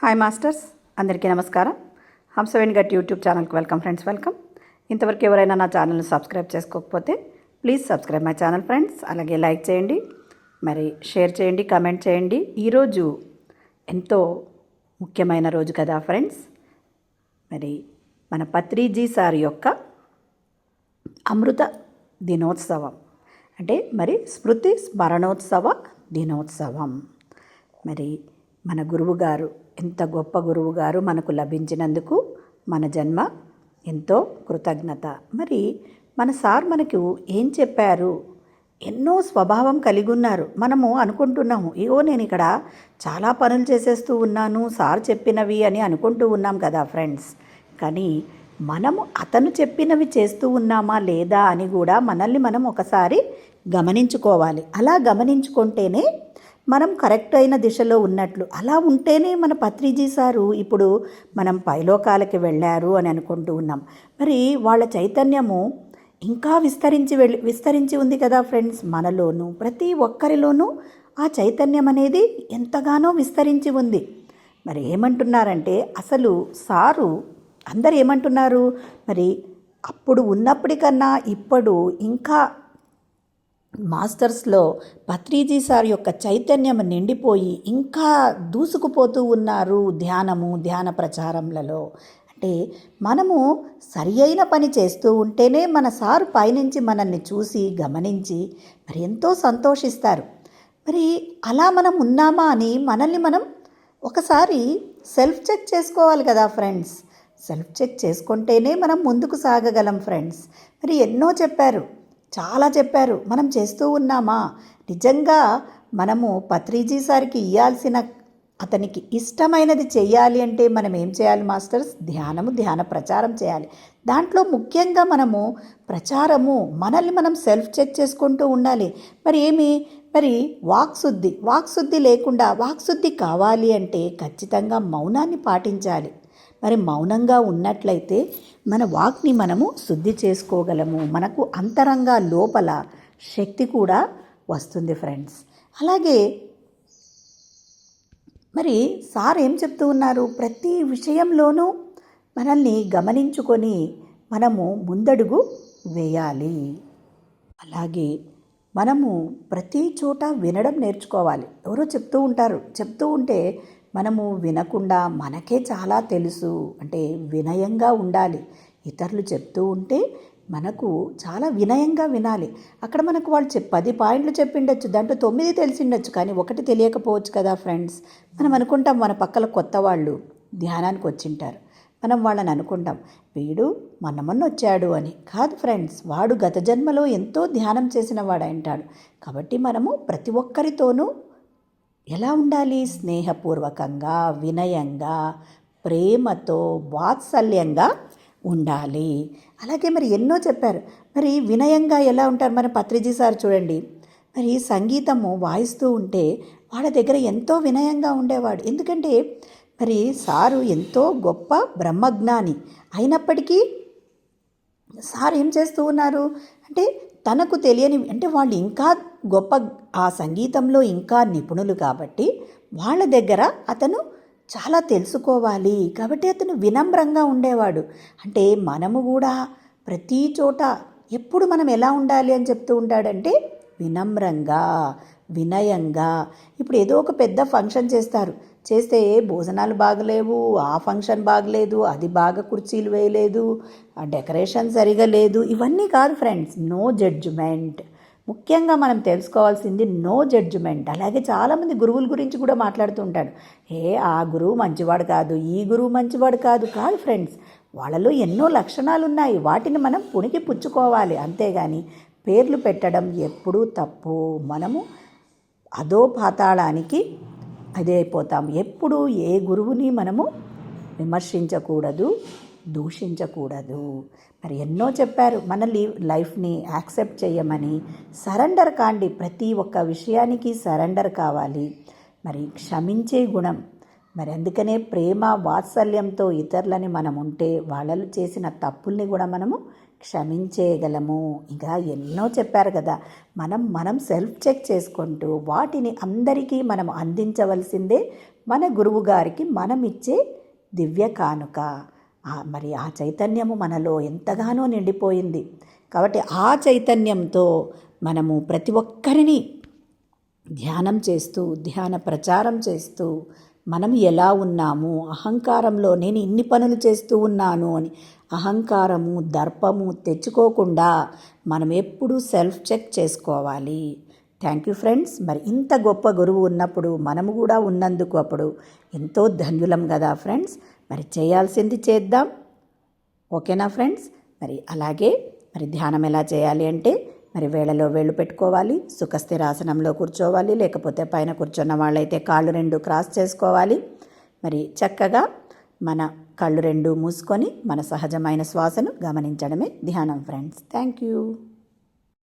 Hi masters, అందరికీ నమస్కారం. Hamsaveni gut YouTube ఛానల్కి వెల్కమ్ ఫ్రెండ్స్, వెల్కమ్. ఇంతవరకు ఎవరైనా నా ఛానల్ని సబ్స్క్రైబ్ చేసుకోకపోతే please subscribe my channel friends. అలాగే లైక్ చేయండి, మరి షేర్ చేయండి, కామెంట్ చేయండి. ఈరోజు ఎంతో ముఖ్యమైన రోజు కదా ఫ్రెండ్స్. మరి మన పత్రిజీ సార్ యొక్క అమృత దినోత్సవం, అంటే మరి స్మృతి స్మరణోత్సవ దినోత్సవం. మరి మన గురువుగారు, ఎంత గొప్ప గురువుగారు మనకు లభించినందుకు మన జన్మ ఎంతో కృతజ్ఞత. మరి మన సార్ మనకు ఏం చెప్పారు? ఎన్నో స్వభావం కలిగి ఉన్నారు. మనము అనుకుంటున్నాము, నేను ఇక్కడ చాలా పనులు చేసేస్తూ ఉన్నాను సార్ చెప్పినవి అని అనుకుంటూ ఉన్నాం కదా ఫ్రెండ్స్. కానీ మనము అతను చెప్పినవి చేస్తూ ఉన్నామా లేదా అని కూడా మనల్ని మనం ఒకసారి గమనించుకోవాలి. అలా గమనించుకుంటేనే మనం కరెక్ట్ అయిన దిశలో ఉన్నట్లు. అలా ఉంటేనే మన పత్రిజీ సారు ఇప్పుడు మనం పైలోకాలకి వెళ్ళారు అని అనుకుంటూ ఉన్నాం. మరి వాళ్ళ చైతన్యము ఇంకా విస్తరించి ఉంది కదా ఫ్రెండ్స్. మనలోనూ ప్రతి ఒక్కరిలోనూ ఆ చైతన్యం అనేది ఎంతగానో విస్తరించి ఉంది. మరి ఏమంటున్నారంటే, అసలు సారు అందరు ఏమంటున్నారు, మరి అప్పుడు ఉన్నప్పటికన్నా ఇప్పుడు ఇంకా మాస్టర్స్లో పత్రిజీ సార్ యొక్క చైతన్యం నిండిపోయి ఇంకా దూసుకుపోతూ ఉన్నారు ధ్యాన ప్రచారంలలో. అంటే మనము సరి అయిన పని చేస్తూ ఉంటేనే మన సార్ పైనుంచి మనల్ని చూసి గమనించి మరి ఎంతో సంతోషిస్తారు. మరి అలా మనం ఉన్నామా అని మనల్ని మనం ఒకసారి సెల్ఫ్ చెక్ చేసుకోవాలి కదా ఫ్రెండ్స్. సెల్ఫ్ చెక్ చేసుకుంటేనే మనం ముందుకు సాగగలం ఫ్రెండ్స్. మరి ఎన్నో చెప్పారు, చాలా చెప్పారు. మనం చేస్తూ ఉన్నామా? నిజంగా మనము పత్రిజీ సార్కి ఇవ్వాల్సిన, అతనికి ఇష్టమైనది చేయాలి అంటే మనం ఏం చేయాలి మాస్టర్స్? ధ్యాన ప్రచారం చేయాలి. దాంట్లో ముఖ్యంగా మనము ప్రచారము, మనల్ని మనం సెల్ఫ్ చెక్ చేసుకుంటూ ఉండాలి. మరి వాక్శుద్ధి లేకుండా, వాక్శుద్ధి కావాలి అంటే ఖచ్చితంగా మౌనాన్ని పాటించాలి. మరి మౌనంగా ఉన్నట్లయితే మన వాక్ని మనము శుద్ధి చేసుకోగలము. మనకు అంతరంగా లోపల శక్తి కూడా వస్తుంది ఫ్రెండ్స్. అలాగే మరి సార్ ఏం చెప్తూ ఉన్నారు, ప్రతి విషయంలోనూ మనల్ని గమనించుకొని మనము ముందడుగు వేయాలి. అలాగే మనము ప్రతి చోట వినడం నేర్చుకోవాలి. ఎవరో చెప్తూ ఉంటే మనము వినకుండా, మనకే చాలా తెలుసు అంటే వినయంగా ఉండాలి. ఇతరులు చెప్తూ ఉంటే మనకు చాలా వినయంగా వినాలి. అక్కడ మనకు వాళ్ళు 10 పాయింట్లు చెప్పిండొచ్చు, దాంట్లో 9 తెలిసిండొచ్చు, కానీ ఒకటి తెలియకపోవచ్చు కదా ఫ్రెండ్స్. మనం అనుకుంటాం మన పక్కల కొత్త వాళ్ళు ధ్యానానికి వచ్చింటారు, మనం వాళ్ళని అనుకుంటాం వీడు మొన్న వచ్చాడు అని. కాదు ఫ్రెండ్స్, వాడు గత జన్మలో ఎంతో ధ్యానం చేసిన వాడు అంటాడు. కాబట్టి మనము ప్రతి ఒక్కరితోనూ ఎలా ఉండాలి? స్నేహపూర్వకంగా, వినయంగా, ప్రేమతో, వాత్సల్యంగా ఉండాలి. అలాగే మరి ఎన్నో చెప్పారు. మరి వినయంగా ఎలా ఉంటారు? మన పత్రిజీ సార్ చూడండి, మరి సంగీతము వాయిస్తూ ఉంటే వాళ్ళ దగ్గర ఎంతో వినయంగా ఉండేవాడు. ఎందుకంటే మరి సారు ఎంతో గొప్ప బ్రహ్మజ్ఞాని అయినప్పటికీ సార్ ఏం చేస్తూ ఉన్నారు అంటే, తనకు తెలియని, అంటే వాళ్ళు ఇంకా గొప్ప ఆ సంగీతంలో ఇంకా నిపుణులు కాబట్టి వాళ్ళ దగ్గర అతను చాలా తెలుసుకోవాలి. కాబట్టి అతను వినమ్రంగా ఉండేవాడు. అంటే మనము కూడా ప్రతి చోట ఎప్పుడు మనం ఎలా ఉండాలి అని చెప్తూ ఉంటాడంటే, వినమ్రంగా, వినయంగా. ఇప్పుడు ఏదో ఒక పెద్ద ఫంక్షన్ చేస్తే భోజనాలు బాగలేవు, ఆ ఫంక్షన్ బాగలేదు, అది బాగా కుర్చీలు వేయలేదు, ఆ డెకరేషన్ సరిగా లేదు, ఇవన్నీ కాదు ఫ్రెండ్స్. No judgement. ముఖ్యంగా మనం తెలుసుకోవాల్సింది నో జడ్జిమెంట్. అలాగే చాలామంది గురువుల గురించి కూడా మాట్లాడుతూ ఉంటాడు, ఆ గురువు మంచివాడు కాదు, ఈ గురువు మంచివాడు కాదు. ఫ్రెండ్స్, వాళ్ళలో ఎన్నో లక్షణాలు ఉన్నాయి, వాటిని మనం పుణికి పుచ్చుకోవాలి. అంతేగాని పేర్లు పెట్టడం ఎప్పుడూ తప్పు. మనము అదో పాతాళానికి అదే అయిపోతాం. ఎప్పుడు ఏ గురువుని మనము విమర్శించకూడదు, దూషించకూడదు. మరి ఎన్నో చెప్పారు మన లైఫ్ని యాక్సెప్ట్ చేయమని. సరెండర్ కాండి, ప్రతి ఒక్క విషయానికి సరెండర్ కావాలి. మరి క్షమించే గుణం, మరి అందుకనే ప్రేమ వాత్సల్యంతో ఇతరులని మనం ఉంటే వాళ్ళలో చేసిన తప్పుల్ని కూడా మనము క్షమించేయగలము. ఇంకా ఎన్నో చెప్పారు కదా. మనం సెల్ఫ్ చెక్ చేసుకుంటూ వాటిని అందరికీ మనం అందించవలసిందే మన గురువు గారికి మనమిచ్చే దివ్య కానుక. మరి ఆ చైతన్యము మనలో ఎంతగానో నిండిపోయింది. కాబట్టి ఆ చైతన్యంతో మనము ప్రతి ఒక్కరిని ధ్యానం చేస్తూ, ధ్యాన ప్రచారం చేస్తూ, మనం ఎలా ఉన్నాము, అహంకారంలో నేను ఇన్ని పనులు చేస్తూ ఉన్నాను అని అహంకారము, దర్పము తెచ్చుకోకుండా మనం ఎప్పుడూ సెల్ఫ్ చెక్ చేసుకోవాలి. Thank you friends. మరి ఇంత గొప్ప గురువు ఉన్నప్పుడు మనము కూడా ఉన్నందుకు అప్పుడు ఎంతో ధన్యులం కదా ఫ్రెండ్స్. మరి చేయాల్సింది చేద్దాం. ఓకేనా ఫ్రెండ్స్. మరి అలాగే మరి ధ్యానం ఎలా చేయాలి అంటే మరి వేళలో వేళ్ళు పెట్టుకోవాలి, సుఖస్థిరాసనంలో కూర్చోవాలి, లేకపోతే పైన కూర్చున్న వాళ్ళైతే కాళ్ళు రెండు క్రాస్ చేసుకోవాలి. మరి చక్కగా మన కళ్ళు రెండు మూసుకొని మన సహజమైన శ్వాసను గమనించడమే ధ్యానం ఫ్రెండ్స్. Thank you.